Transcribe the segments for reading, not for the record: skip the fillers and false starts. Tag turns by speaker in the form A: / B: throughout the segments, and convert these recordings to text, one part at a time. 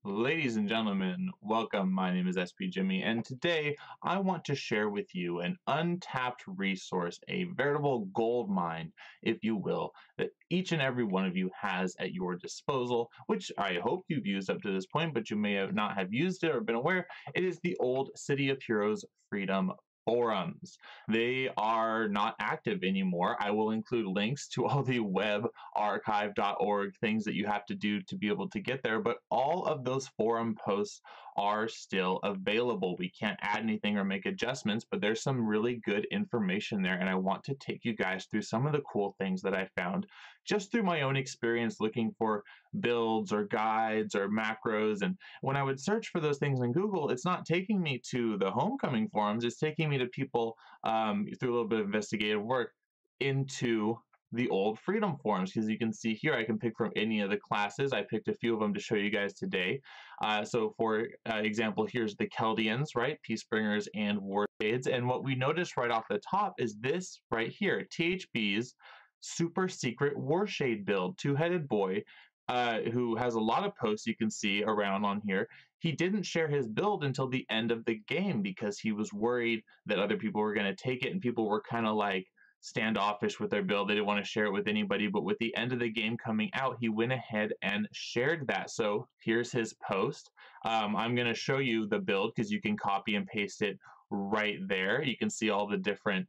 A: Ladies and gentlemen, welcome. My name is SP Jimmy, and today I want to share with you an untapped resource, a veritable gold mine, if you will, that each and every one of you has at your disposal, which I hope you've used up to this point, but you may have not have used it or been aware. It is the old City of Heroes Freedom forums. They are not active anymore. I will include links to all the web archive.org things that you have to do to be able to get there, but all of those forum posts are still available. We can't add anything or make adjustments, but there's some really good information there, and I want to take you guys through some of the cool things that I found just through my own experience looking for builds or guides or macros. And when I would search for those things in Google, it's not taking me to the homecoming forums, it's taking me to people through a little bit of investigative work into the old freedom forums, because you can see here I can pick from any of the classes. I picked a few of them to show you guys today. So for example, here's the Chaldeans, right? Peacebringers and War Shades. And what we notice right off the top is this right here, THB's super secret War Shade build, two-headed boy, who has a lot of posts you can see around on here. He didn't share his build until the end of the game because he was worried that other people were going to take it, and people were kind of like standoffish with their build. They didn't want to share it with anybody, but with the end of the game coming out, he went ahead and shared that. So here's his post. I'm going to show you the build because you can copy and paste it right there. You can see all the different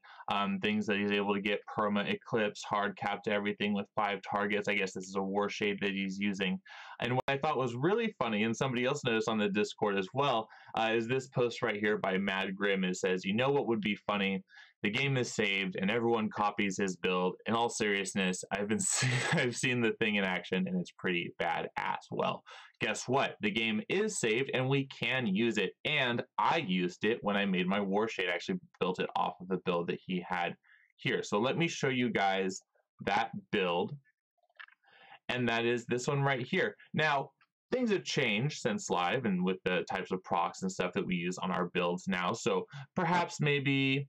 A: things that he's able to get: perma eclipse, hard cap to everything with 5 targets. I guess this is a war shade that he's using. And what I thought was really funny, and somebody else noticed on the Discord as well, is this post right here by Mad Grim. It says, "You know what would be funny? The game is saved and everyone copies his build. In all seriousness, I've seen the thing in action and it's pretty badass." Well, guess what? The game is saved and we can use it. And I used it when I made my war shade. I actually built it off of the build that he had here. So let me show you guys that build. And that is this one right here. Now, things have changed since live and with the types of procs and stuff that we use on our builds now. So perhaps maybe,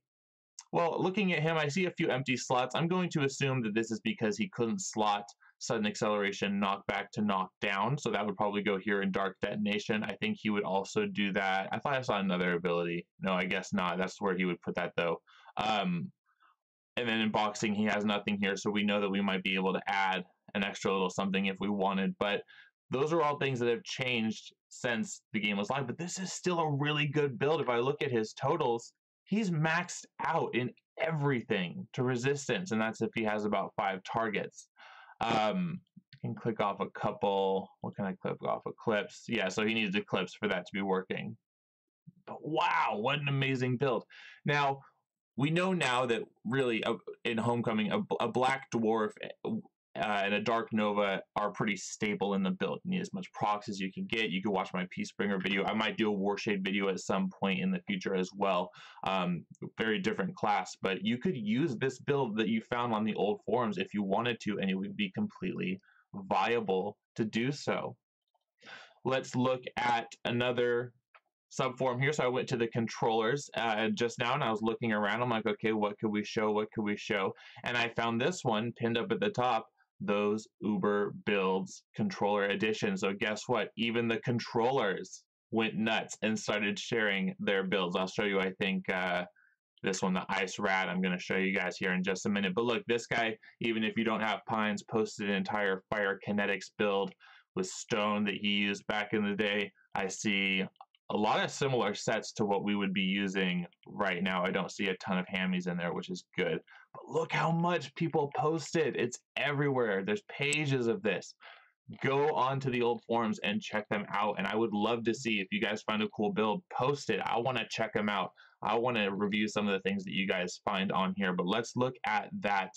A: well, looking at him, I see a few empty slots. I'm going to assume that this is because he couldn't slot sudden acceleration, knockback to knockdown. So that would probably go here in dark detonation. I think he would also do that. I thought I saw another ability. No, I guess not. That's where he would put that though. And then in boxing, he has nothing here. So we know that we might be able to add an extra little something if we wanted. But those are all things that have changed since the game was live. But this is still a really good build. If I look at his totals, he's maxed out in everything to resistance, and that's if he has about 5 targets. I can click off a couple. What can I click off? Eclipse. Yeah, so he needs Eclipse for that to be working. But wow, what an amazing build. Now, we know now that really in Homecoming, a Black Dwarf and a Dark Nova are pretty stable in the build. You need as much procs as you can get. You can watch my Peacebringer video. I might do a Warshade video at some point in the future as well. Very different class, but you could use this build that you found on the old forums if you wanted to, and it would be completely viable to do so. Let's look at another subform here. So I went to the controllers just now, and I was looking around. I'm like, okay, what could we show? What could we show? And I found this one pinned up at the top, those Uber Builds controller edition. So guess what? Even the controllers went nuts and started sharing their builds. I'll show you, I think, this one, the Ice Rat, I'm going to show you guys here in just a minute. But look, this guy, even if you don't have Pines, posted an entire Fire Kinetics build with stone that he used back in the day. I see a lot of similar sets to what we would be using right now. I don't see a ton of hammies in there, which is good. But look how much people posted. It's everywhere. There's pages of this. Go on to the old forums and check them out. And I would love to see, if you guys find a cool build, post it. I want to check them out. I want to review some of the things that you guys find on here. But let's look at that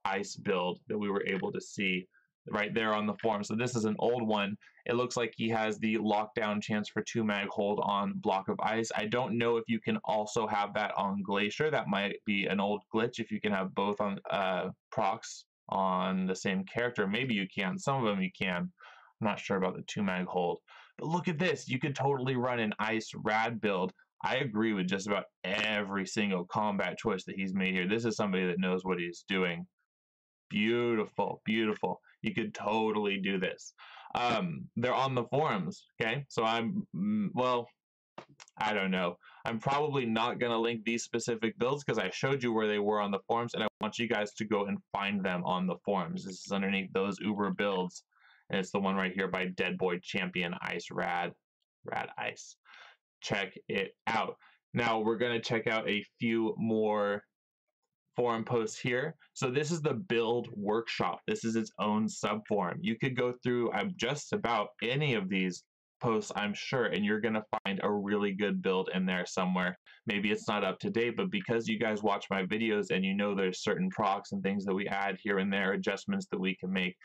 A: ice build that we were able to see right there on the forum. So this is an old one. It looks like he has the lockdown chance for 2 mag hold on block of ice. I don't know if you can also have that on Glacier. That might be an old glitch if you can have both on procs on the same character. Maybe you can. Some of them you can. I'm not sure about the 2 mag hold. But look at this. You could totally run an ice rad build. I agree with just about every single combat choice that he's made here. This is somebody that knows what he's doing. Beautiful, beautiful. You could totally do this. They're on the forums. Okay, so well, I don't know. I'm probably not going to link these specific builds because I showed you where they were on the forums, and I want you guys to go and find them on the forums. This is underneath those Uber builds, and it's the one right here by Dead Boy Champion Ice Rad Ice. Check it out. Now we're going to check out a few more forum posts here. So this is the build workshop. This is its own subforum. You could go through just about any of these posts, I'm sure, and you're going to find a really good build in there somewhere. Maybe it's not up to date, but because you guys watch my videos and you know there's certain procs and things that we add here and there, adjustments that we can make,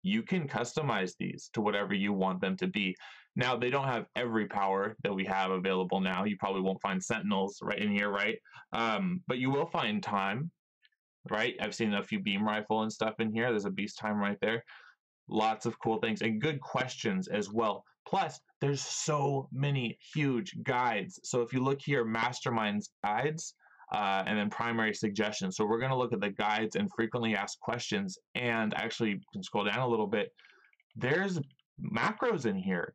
A: you can customize these to whatever you want them to be. Now, they don't have every power that we have available now. You probably won't find Sentinels right in here, right? But you will find time, right? I've seen a few beam rifle and stuff in here. There's a beast time right there. Lots of cool things and good questions as well. Plus, there's so many huge guides. So if you look here, Masterminds guides, and then primary suggestions. So we're going to look at the guides and frequently asked questions. And actually, you can scroll down a little bit. There's macros in here.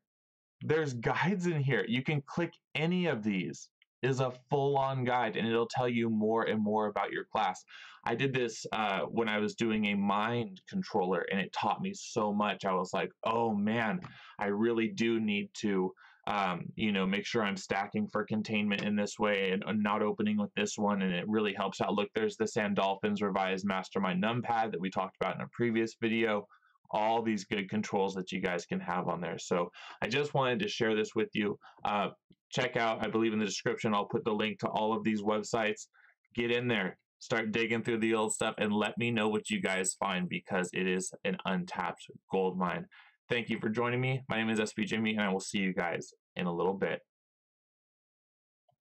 A: There's guides in here. You can click any of these. Is a full-on guide, and it'll tell you more and more about your class. I did this when I was doing a mind controller, and it taught me so much. I was like, oh man, I really do need to make sure I'm stacking for containment in this way and not opening with this one, and it really helps out. Look, there's the Sandolphins revised mastermind numpad that we talked about in a previous video. All these good controls that you guys can have on there. So I just wanted to share this with you. Check out, I believe in the description, I'll put the link to all of these websites. Get in there, start digging through the old stuff, and let me know what you guys find because it is an untapped gold mine. Thank you for joining me. My name is SP Jimmy, and I will see you guys in a little bit.